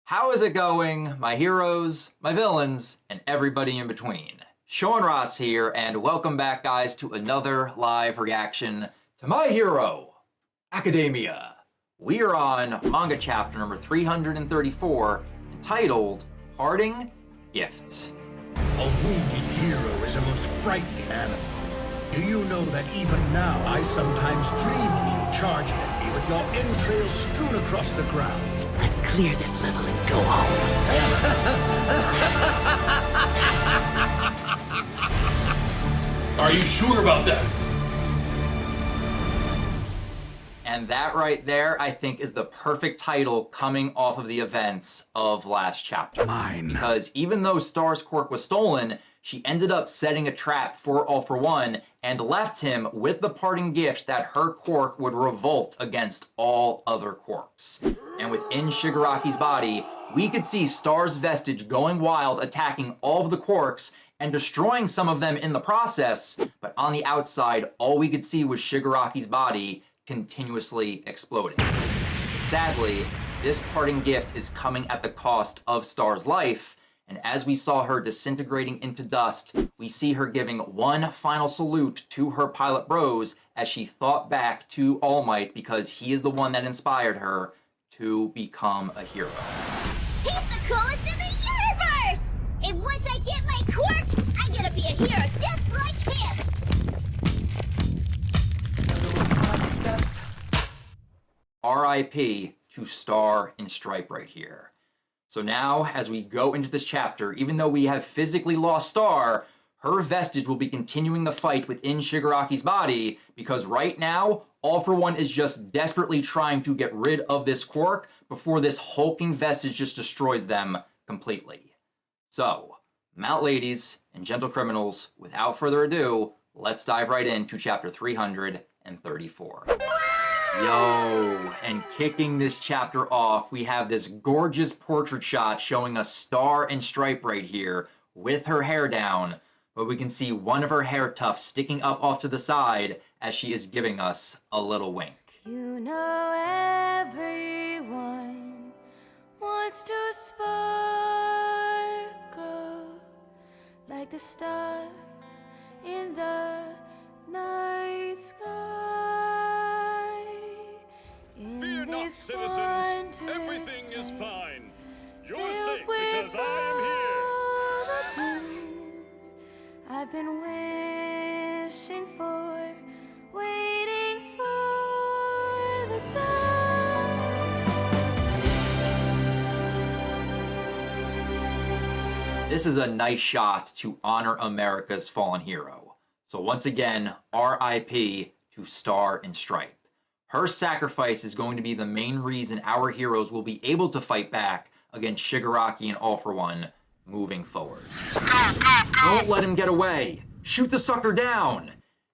How is it going, my heroes, my villains, and everybody in between? Sean Ross here, and welcome back, guys, to another live reaction to My Hero Academia. We are on manga chapter number 334, entitled Parting Gift. A wounded hero is a most frightening animal. Do you know that even now I sometimes dream of you charging at me with your entrails strewn across the ground? Let's clear this level and go home. Are you sure about that? And that right there, I think, is the perfect title coming off of the events of last chapter. Mine. Because even though Star's quirk was stolen, she ended up setting a trap for All for One and left him with the parting gift that her quirk would revolt against all other quirks. And within Shigaraki's body, we could see Star's vestige going wild, attacking all of the quirks and destroying some of them in the process, but on the outside, all we could see was Shigaraki's body continuously exploding. Sadly, this parting gift is coming at the cost of Star's life, and as we saw her disintegrating into dust, we see her giving one final salute to her pilot bros as she thought back to All Might because he is the one that inspired her to become a hero. He's the coolest in the universe! And once I get my quirk, I'm gonna be a hero just like him! R.I.P. to Star and Stripe right here. So now, as we go into this chapter, even though we have physically lost Star, her vestige will be continuing the fight within Shigaraki's body, because right now, All for One is just desperately trying to get rid of this quirk before this hulking vestige just destroys them completely. So, mount ladies and gentle criminals, without further ado, let's dive right into chapter 334. Yo, and kicking this chapter off, we have this gorgeous portrait shot showing us Star and Stripe right here with her hair down, but we can see one of her hair tufts sticking up off to the side as she is giving us a little wink. You know everyone wants to sparkle like the stars in the night sky. Fear not, citizens. Everything is fine. You're safe because I am here. I've been wishing for, waiting for the time. This is a nice shot to honor America's fallen hero. So once again, R.I.P. to Star and Stripe. Her sacrifice is going to be the main reason our heroes will be able to fight back against Shigaraki and All for One moving forward. Don't let him get away! Shoot the sucker down!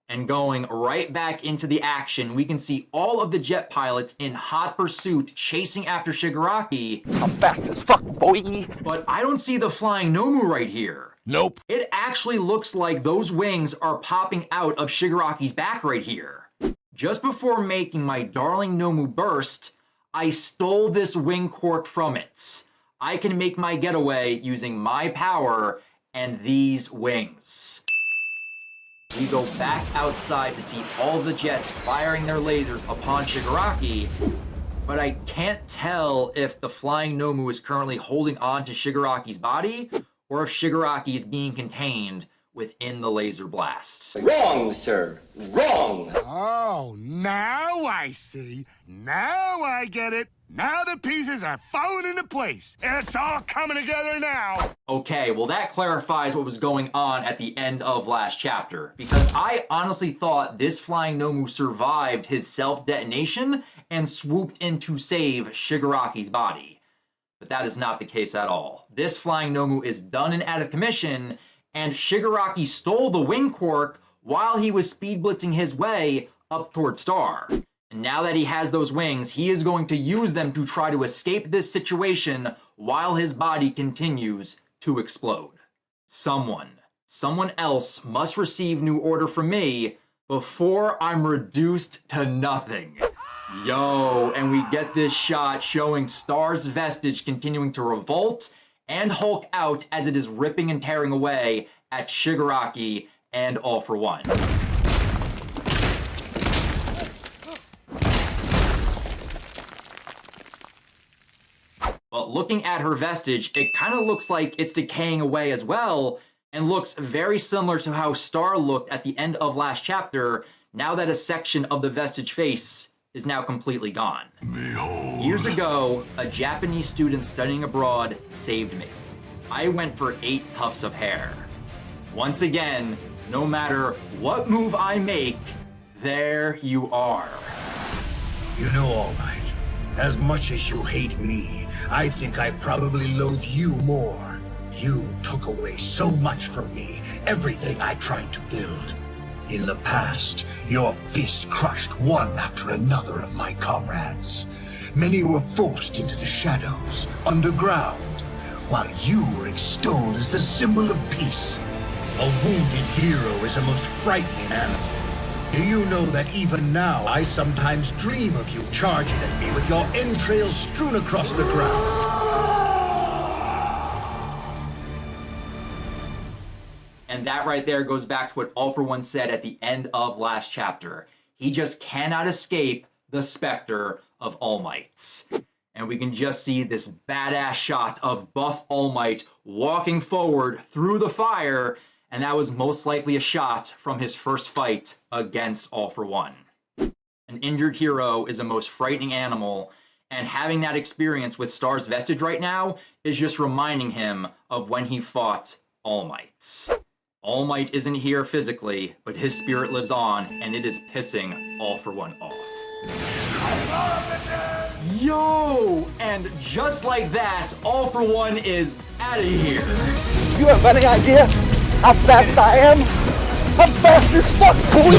And going right back into the action, we can see all of the jet pilots in hot pursuit chasing after Shigaraki. I'm fast as fuck, boy. But I don't see the flying Nomu right here. Nope. It actually looks like those wings are popping out of Shigaraki's back right here. Just before making my darling Nomu burst, I stole this wing quirk from it. I can make my getaway using my power and these wings. We go back outside to see all the jets firing their lasers upon Shigaraki, but I can't tell if the flying Nomu is currently holding on to Shigaraki's body or if Shigaraki is being contained within the laser blasts. Wrong, sir. Wrong. Oh, now I see. Now I get it. Now the pieces are falling into place. It's all coming together now. Okay, well that clarifies what was going on at the end of last chapter, because I honestly thought this flying Nomu survived his self-detonation and swooped in to save Shigaraki's body. But that is not the case at all. This flying Nomu is done and out of commission, and Shigaraki stole the wing quirk while he was speed blitzing his way up toward Star. And now that he has those wings, he is going to use them to try to escape this situation while his body continues to explode. Someone else must receive new order from me before I'm reduced to nothing. Yo, and we get this shot showing Star's vestige continuing to revolt and Hulk out as it is ripping and tearing away at Shigaraki and All For One. But looking at her vestige, it kind of looks like it's decaying away as well, and looks very similar to how Star looked at the end of last chapter, now that a section of the vestige face is now completely gone. Behold. Years ago, a Japanese student studying abroad saved me. I went for 8 tufts of hair. Once again, no matter what move I make, there you are. You know, All Might, as much as you hate me, I think I probably loathe you more. You took away so much from me, everything I tried to build. In the past, your fist crushed one after another of my comrades. Many were forced into the shadows, underground, while you were extolled as the symbol of peace. A wounded hero is a most frightening animal. Do you know that even now, I sometimes dream of you charging at me with your entrails strewn across the ground? And that right there goes back to what All For One said at the end of last chapter. He just cannot escape the specter of All Might. And we can just see this badass shot of buff All Might walking forward through the fire, and that was most likely a shot from his first fight against All For One. An injured hero is a most frightening animal, and having that experience with Star's vestige right now is just reminding him of when he fought All Might. All Might isn't here physically, but his spirit lives on, and it is pissing All For One off. Yo! And just like that, All For One is out of here. You have any idea how fast I am? I'm fast as fuck, boy!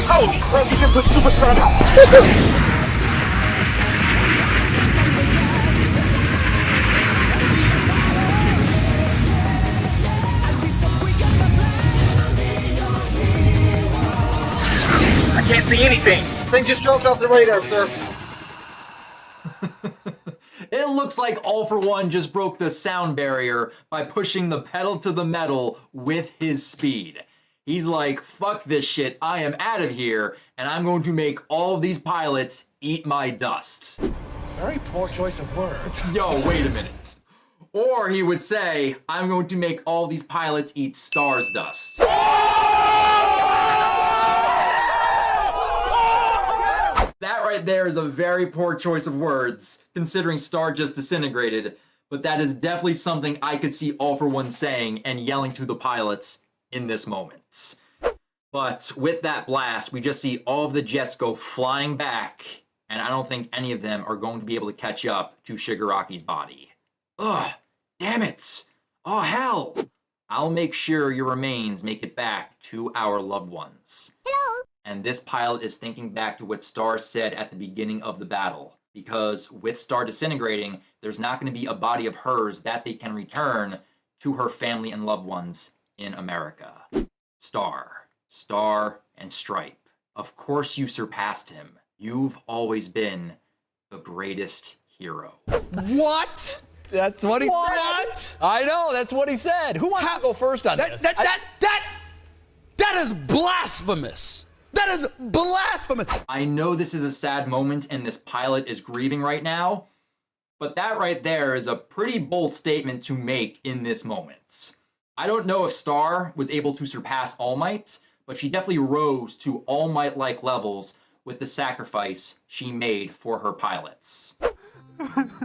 Holy crap, you just went supersonic! I can't see anything! Thing just dropped off the radar, sir. It looks like All For One just broke the sound barrier by pushing the pedal to the metal with his speed. He's like, fuck this shit, I am out of here, and I'm going to make all of these pilots eat my dust. Very poor choice of words. Yo, wait a minute. Or he would say, I'm going to make all these pilots eat Star's dust. That right there is a very poor choice of words, considering Star just disintegrated, but that is definitely something I could see All For One saying and yelling to the pilots in this moment. But with that blast, we just see all of the jets go flying back, and I don't think any of them are going to be able to catch up to Shigaraki's body. Ugh, damn it! Oh hell! I'll make sure your remains make it back to our loved ones. Hello? And this pilot is thinking back to what Star said at the beginning of the battle, because with Star disintegrating, there's not going to be a body of hers that they can return to her family and loved ones in America. Star, and Stripe. Of course you surpassed him. You've always been the greatest hero. What? That's what he said. I know, that's what he said. Who wants to go first on this? That is blasphemous. That is blasphemous. I know this is a sad moment and this pilot is grieving right now, but that right there is a pretty bold statement to make in this moment. I don't know if Star was able to surpass All Might, but she definitely rose to All Might-like levels with the sacrifice she made for her pilots.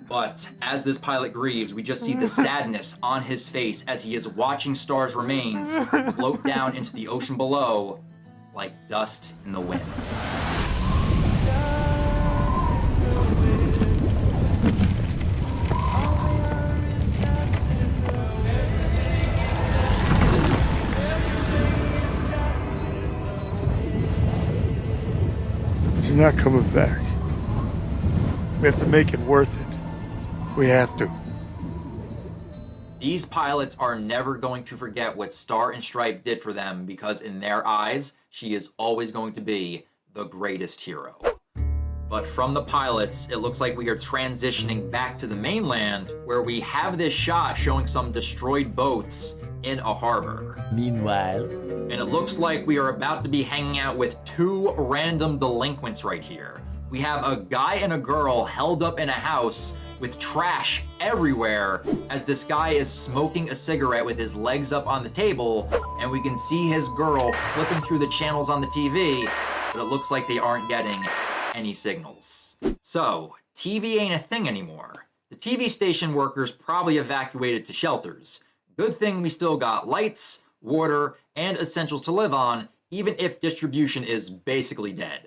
But as this pilot grieves, we just see the sadness on his face as he is watching Star's remains float down into the ocean below like dust in the wind. She's not coming back. We have to make it worth it. We have to. These pilots are never going to forget what Star and Stripe did for them because in their eyes, she is always going to be the greatest hero. But from the pilots, it looks like we are transitioning back to the mainland, where we have this shot showing some destroyed boats in a harbor. Meanwhile, and it looks like we are about to be hanging out with two random delinquents right here. We have a guy and a girl held up in a house with trash everywhere as this guy is smoking a cigarette with his legs up on the table, and we can see his girl flipping through the channels on the TV, but it looks like they aren't getting any signals. So, TV ain't a thing anymore. The TV station workers probably evacuated to shelters. Good thing we still got lights, water, and essentials to live on, even if distribution is basically dead.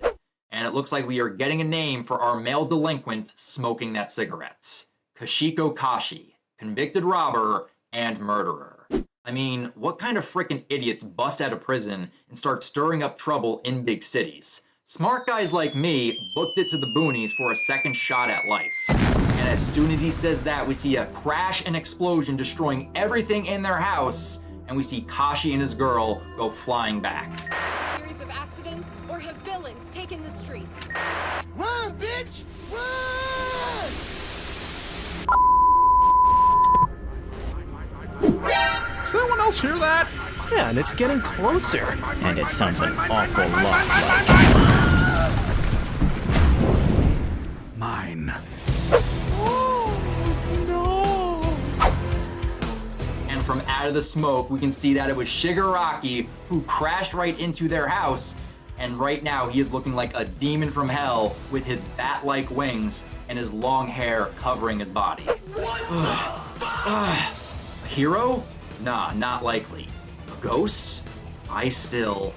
And it looks like we are getting a name for our male delinquent smoking that cigarette. Kashiko Kashi, convicted robber and murderer. I mean, what kind of frickin' idiots bust out of prison and start stirring up trouble in big cities? Smart guys like me booked it to the boonies for a second shot at life. And as soon as he says that, we see a crash and explosion destroying everything in their house, and we see Kashi and his girl go flying back. Series of accidents, or have villains taken the streets? Run, bitch! Run! Does anyone else hear that? Yeah, and it's getting closer. And it sounds an awful lot like... mine. And from out of the smoke, we can see that it was Shigaraki who crashed right into their house, and right now he is looking like a demon from hell with his bat-like wings and his long hair covering his body. A hero? Nah, not likely. A ghost? I still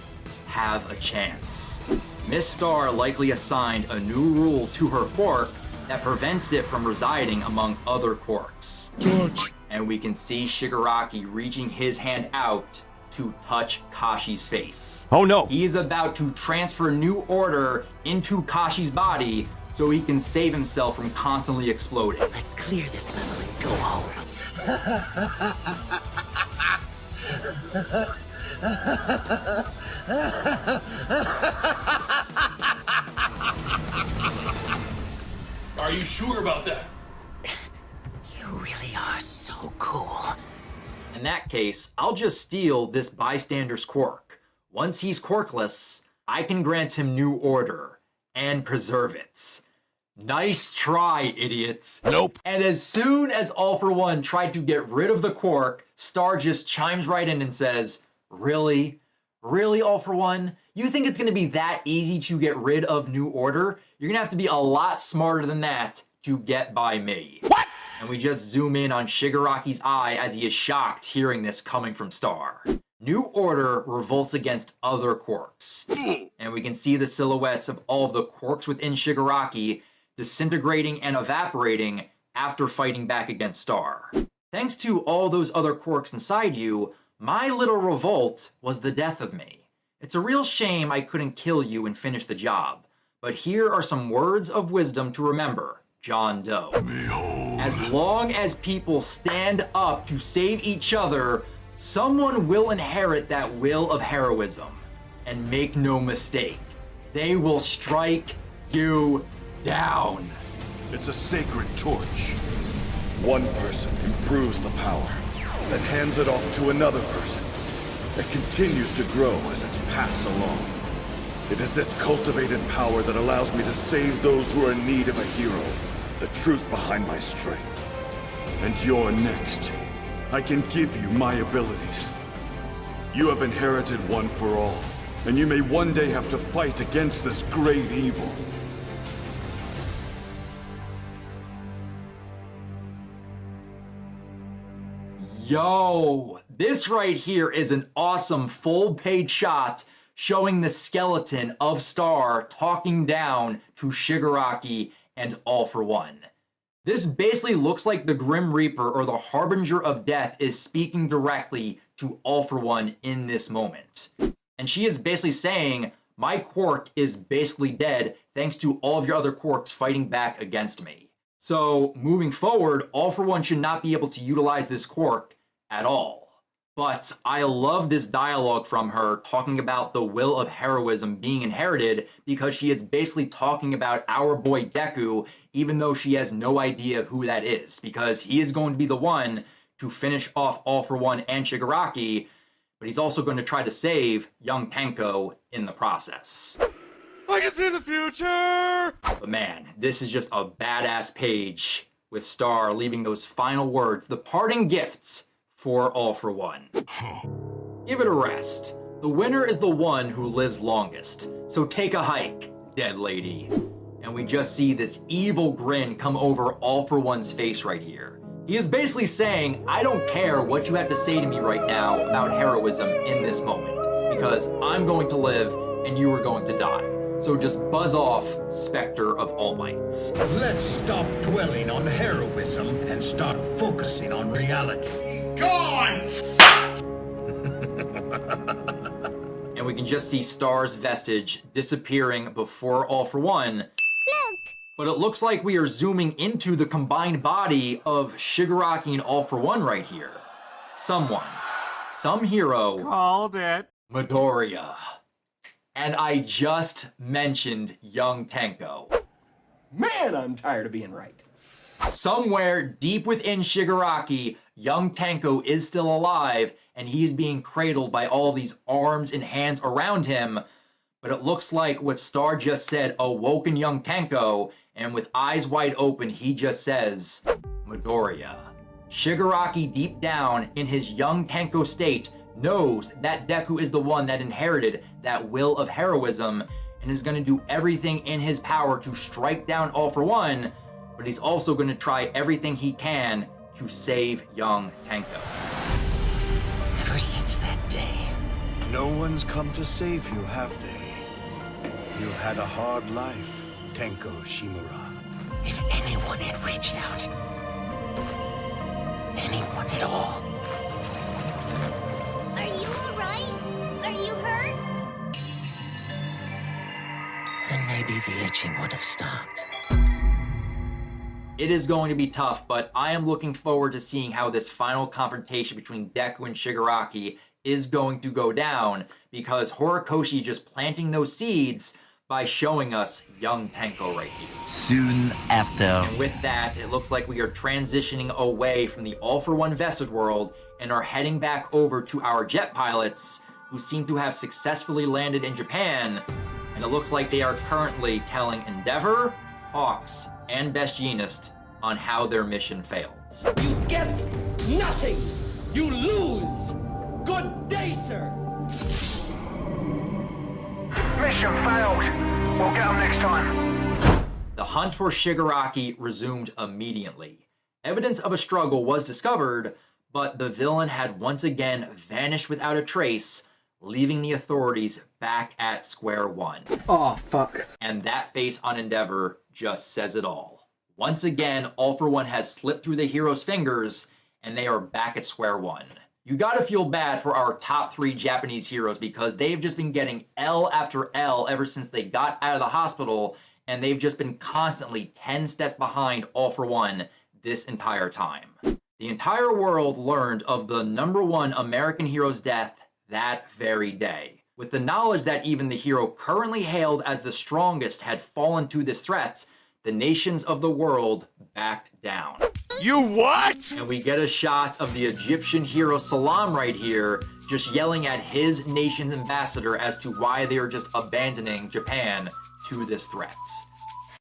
have a chance. Miss Star likely assigned a new rule to her quirk that prevents it from residing among other quirks. George. And we can see Shigaraki reaching his hand out to touch Kashi's face. Oh no! He is about to transfer New Order into Kashi's body so he can save himself from constantly exploding. Let's clear this level and go home. Are you sure about that? You really are so cool. In that case, I'll just steal this bystander's quirk. Once he's quirkless, I can grant him New Order and preserve it. Nice try, idiots. Nope. And as soon as All For One tried to get rid of the quirk, Star just chimes right in and says, "Really? Really, All For One? You think it's gonna be that easy to get rid of New Order? You're gonna have to be a lot smarter than that to get by me." What? And we just zoom in on Shigaraki's eye as he is shocked hearing this coming from Star. New Order revolts against other quirks. And we can see the silhouettes of all of the quirks within Shigaraki disintegrating and evaporating after fighting back against Star. Thanks to all those other quirks inside you, my little revolt was the death of me. It's a real shame I couldn't kill you and finish the job, but here are some words of wisdom to remember, John Doe. Behold. As long as people stand up to save each other, someone will inherit that will of heroism. And make no mistake, they will strike you down. It's a sacred torch. One person improves the power, then hands it off to another person. It continues to grow as it's passed along. It is this cultivated power that allows me to save those who are in need of a hero, the truth behind my strength. And you're next. I can give you my abilities. You have inherited one for all, and you may one day have to fight against this great evil. Yo, this right here is an awesome full-page shot showing the skeleton of Star talking down to Shigaraki and All For One. This basically looks like the Grim Reaper or the Harbinger of Death is speaking directly to All For One in this moment. And she is basically saying, my quirk is basically dead thanks to all of your other quirks fighting back against me. So moving forward, All For One should not be able to utilize this quirk at all. But I love this dialogue from her talking about the will of heroism being inherited, because she is basically talking about our boy Deku, even though she has no idea who that is, because he is going to be the one to finish off All For One and Shigaraki, but he's also going to try to save young Tenko in the process. I can see the future! But man, this is just a badass page with Star leaving those final words, the parting gifts for All For One. Give it a rest. The winner is the one who lives longest. So take a hike, dead lady. And we just see this evil grin come over All For One's face right here. He is basically saying, I don't care what you have to say to me right now about heroism in this moment, because I'm going to live and you are going to die. So just buzz off, Spectre of All Mights. Let's stop dwelling on heroism and start focusing on reality. Gone! And we can just see Star's vestige disappearing before All For One. Look! But it looks like we are zooming into the combined body of Shigaraki and All For One right here. Some hero. Called it. Midoriya. And I just mentioned young Tenko. Man, I'm tired of being right. Somewhere deep within Shigaraki, young Tenko is still alive, and he's being cradled by all these arms and hands around him. But it looks like what Star just said awoken young Tenko, and with eyes wide open, he just says, Midoriya. Shigaraki, deep down in his young Tenko state, knows that Deku is the one that inherited that will of heroism and is going to do everything in his power to strike down All For One, but he's also going to try everything he can to save young Tenko. Ever since that day, No one's come to save you, have they? You've had a hard life, Tenko Shimura. if anyone had reached out, anyone at all, Are you alright? Are you hurt? then maybe the itching would have stopped. It is going to be tough, but I am looking forward to seeing how this final confrontation between Deku and Shigaraki is going to go down, because Horikoshi just planting those seeds by showing us young Tenko right here. Soon after. And with that, it looks like we are transitioning away from the All For One vested world and are heading back over to our jet pilots, who seem to have successfully landed in Japan, and it looks like they are currently telling Endeavor, Hawks, and Best Jeanist on how their mission failed. You get nothing! You lose! Good day, sir! Mission failed. We'll get them next time. The hunt for Shigaraki resumed immediately. Evidence of a struggle was discovered, but the villain had once again vanished without a trace, leaving the authorities back at square one. Oh, fuck. And that face on Endeavor just says it all. Once again, All For One has slipped through the hero's fingers, and they are back at square one. You gotta feel bad for our top 3 Japanese heroes, because they've just been getting L after L ever since they got out of the hospital, and they've just been constantly 10 steps behind All For One this entire time. The entire world learned of the #1 American hero's death that very day. With the knowledge that even the hero currently hailed as the strongest had fallen to this threat, the nations of the world backed down. You what? And we get a shot of the Egyptian hero Salam right here, just yelling at his nation's ambassador as to why they are just abandoning Japan to this threat.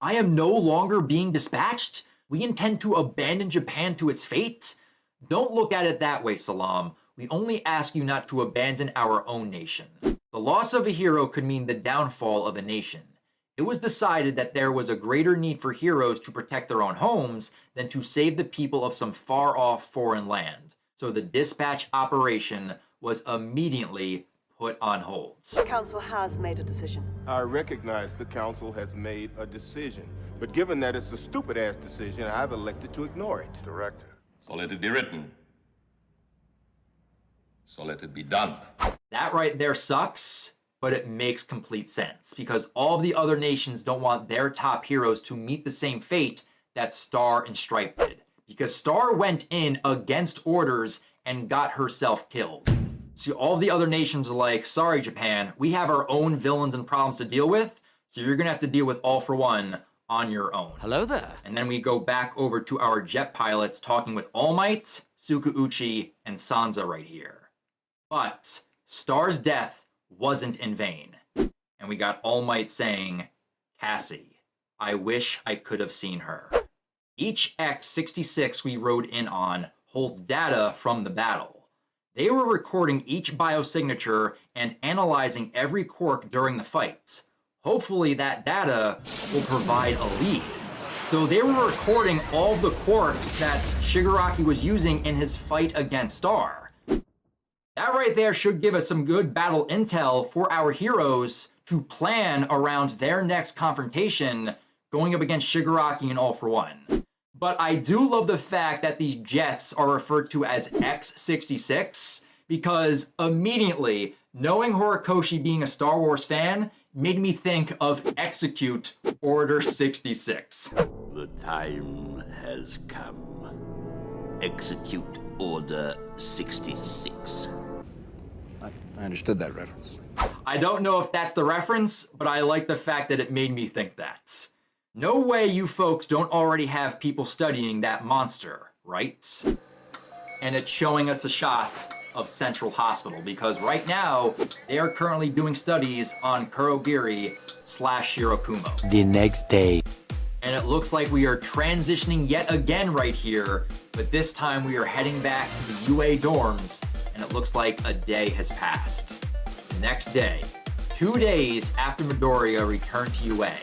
I am no longer being dispatched? We intend to abandon Japan to its fate? Don't look at it that way, Salam. We only ask you not to abandon our own nation. The loss of a hero could mean the downfall of a nation. It was decided that there was a greater need for heroes to protect their own homes than to save the people of some far-off foreign land. So the dispatch operation was immediately put on hold. The council has made a decision. I recognize the council has made a decision, but given that it's a stupid-ass decision, I've elected to ignore it. Director, so let it be written. So let it be done. That right there sucks, but it makes complete sense, because all of the other nations don't want their top heroes to meet the same fate that Star and Stripe did. Because Star went in against orders and got herself killed. So all the other nations are like, sorry, Japan, we have our own villains and problems to deal with, so you're gonna have to deal with All for One on your own. Hello there. And then we go back over to our jet pilots talking with All Might, Tsukauchi, and Sansa right here. But Star's death wasn't in vain. And we got All Might saying, Cassie, I wish I could have seen her. Each X-66 we rode in on holds data from the battle. They were recording each biosignature and analyzing every quirk during the fight. Hopefully that data will provide a lead. So they were recording all the quirks that Shigaraki was using in his fight against Star. That right there should give us some good battle intel for our heroes to plan around their next confrontation going up against Shigaraki and All for One. But I do love the fact that these jets are referred to as X-66 because immediately, knowing Horikoshi being a Star Wars fan made me think of Execute Order 66. The time has come. Execute Order 66. I understood that reference. I don't know if that's the reference, but I like the fact that it made me think that. No way you folks don't already have people studying that monster, right? And it's showing us a shot of Central Hospital because right now they are currently doing studies on Kurogiri/Shirakumo. The next day. And it looks like we are transitioning yet again right here, but this time we are heading back to the UA dorms, and it looks like a day has passed. The next day, 2 days after Midoriya returned to UA.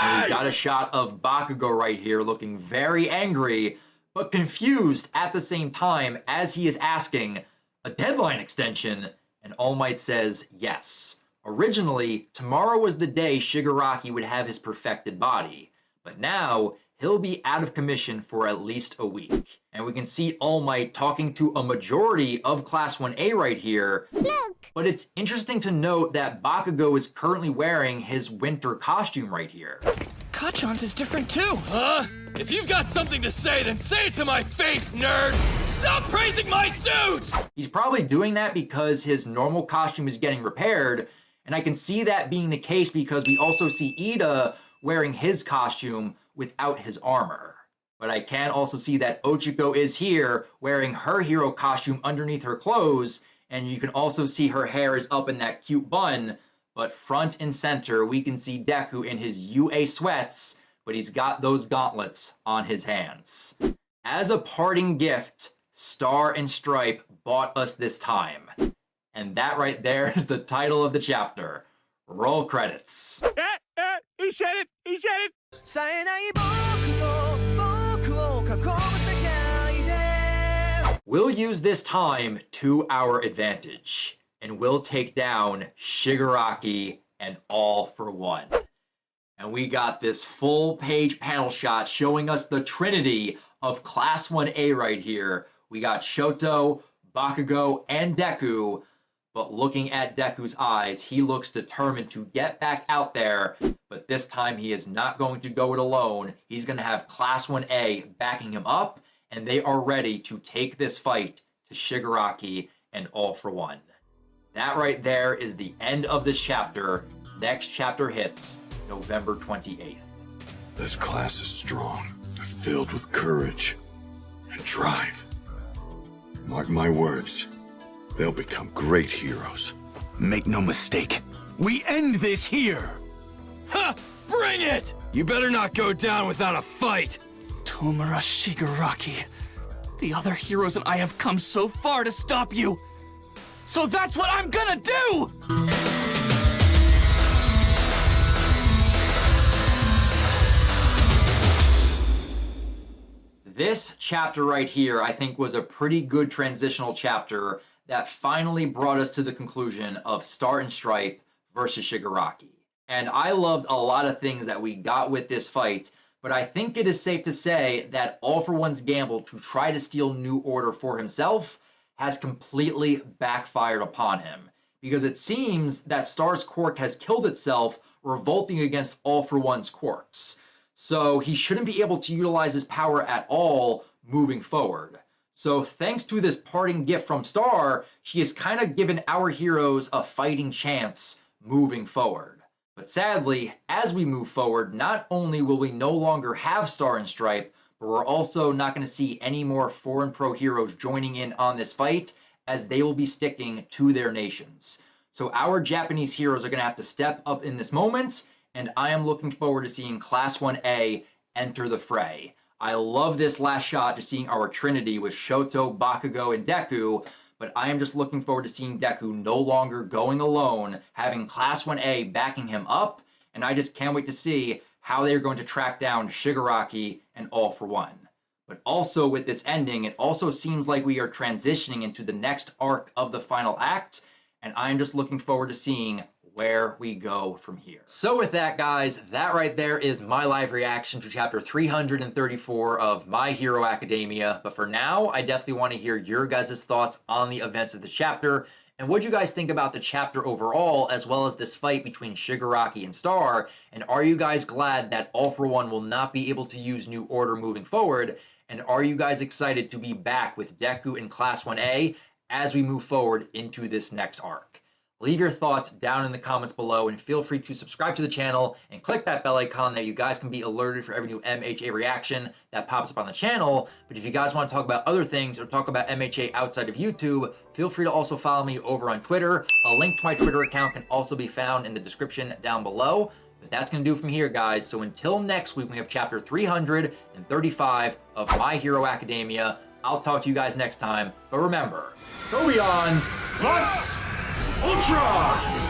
And we got a shot of Bakugo right here looking very angry, but confused at the same time as he is asking a deadline extension, and All Might says yes. Originally, tomorrow was the day Shigaraki would have his perfected body, but now he'll be out of commission for at least a week. And we can see All Might talking to a majority of Class 1A right here. Look. But it's interesting to note that Bakugo is currently wearing his winter costume right here. Kachan's is different too. Huh? If you've got something to say, then say it to my face, nerd! Stop praising my suit! He's probably doing that because his normal costume is getting repaired, and I can see that being the case because we also see Ida wearing his costume without his armor. But I can also see that Ochiko is here wearing her hero costume underneath her clothes, and you can also see her hair is up in that cute bun, but front and center we can see Deku in his UA sweats, but he's got those gauntlets on his hands. As a parting gift, Star and Stripe bought us this time. And that right there is the title of the chapter. Roll credits. He said it! He said it! We'll use this time to our advantage, and we'll take down Shigaraki and All for One. And we got this full page panel shot showing us the trinity of Class 1A right here. We got Shoto, Bakugo, and Deku, but looking at Deku's eyes, he looks determined to get back out there, but this time he is not going to go it alone. He's going to have Class 1A backing him up, and they are ready to take this fight to Shigaraki and All for One. That right there is the end of this chapter. Next chapter hits November 28th. This class is strong. They're filled with courage and drive. Mark my words, they'll become great heroes. Make no mistake, we end this here! Ha! Bring it! You better not go down without a fight! Tomura Shigaraki, the other heroes and I have come so far to stop you. So that's what I'm gonna do! This chapter right here, I think, was a pretty good transitional chapter that finally brought us to the conclusion of Star and Stripe versus Shigaraki. And I loved a lot of things that we got with this fight, but I think it is safe to say that All for One's gamble to try to steal New Order for himself has completely backfired upon him, because it seems that Star's quirk has killed itself, revolting against All for One's quirks. So he shouldn't be able to utilize his power at all moving forward. So thanks to this parting gift from Star, she has kind of given our heroes a fighting chance moving forward. But sadly, as we move forward, not only will we no longer have Star and Stripe, but we're also not going to see any more foreign pro heroes joining in on this fight, as they will be sticking to their nations. So our Japanese heroes are going to have to step up in this moment, and I am looking forward to seeing Class 1A enter the fray. I love this last shot, just seeing our trinity with Shoto, Bakugo, and Deku, but I am just looking forward to seeing Deku no longer going alone, having Class 1A backing him up, and I just can't wait to see how they're going to track down Shigaraki and All for One. But also with this ending, it also seems like we are transitioning into the next arc of the final act, and I'm just looking forward to seeing where we go from here. So with that, guys, that right there is my live reaction to chapter 334 of My Hero Academia. But for now, I definitely want to hear your guys' thoughts on the events of the chapter, and what you guys think about the chapter overall, as well as this fight between Shigaraki and Star, and are you guys glad that All for One will not be able to use New Order moving forward, and are you guys excited to be back with Deku in Class 1A as we move forward into this next arc? Leave your thoughts down in the comments below, and feel free to subscribe to the channel and click that bell icon that you guys can be alerted for every new MHA reaction that pops up on the channel. But if you guys want to talk about other things or talk about MHA outside of YouTube, feel free to also follow me over on Twitter. A link to my Twitter account can also be found in the description down below. But that's going to do from here, guys. So until next week, we have chapter 335 of My Hero Academia. I'll talk to you guys next time. But remember, go beyond plus Ultra!